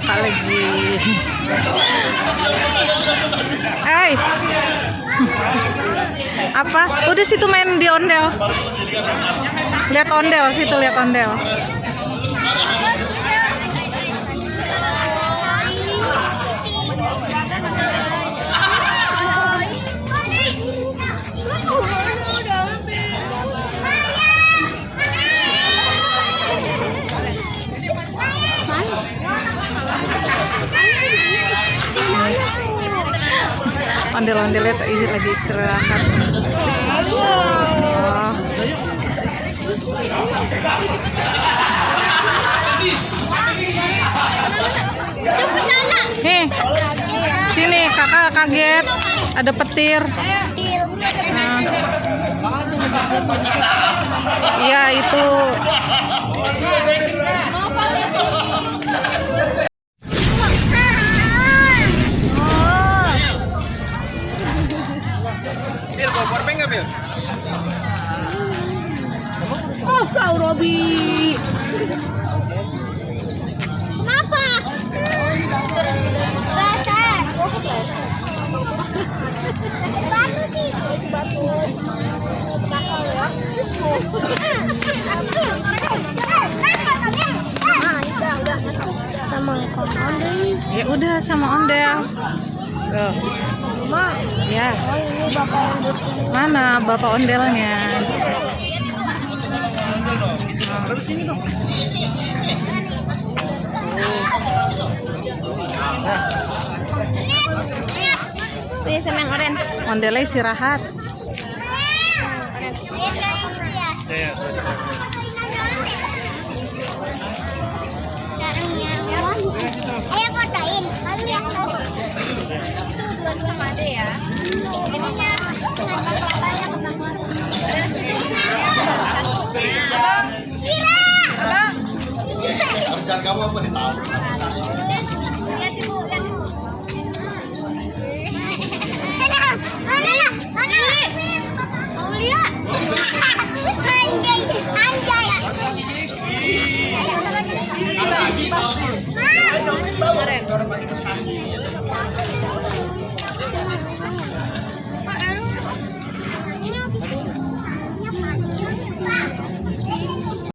kakak lagi. Hey, apa? Udah situ main di ondel. Lihat ondel situ, lihat ondel. Ondel-ondelnya lagi istirahat. Oh. Nih, sini kakak kaget ada petir. Nah. Iya itu. Bir, bawa powerbank nggak, Bir? Oh, kau Robi. Kenapa? Rasa. Batu sih. Batu. Bakal ya. Sama ondel. Ya udah sama ondel. Tuh. Ma, Ya. oh ini bapak yang di sini. Mana bapak ondelnya? Ini sama yang oranye. Ondelnya istirahat. Ayo fotoin. Dua sama ada ya. Ininya dengan kelapanya pertama. Dari situ. Abang. Kira. Abang. Kerjaan kamu apa nih tahu? Lihat ibu, lihat ibu. Mana? Mau lihat? Anjay. Kemarin.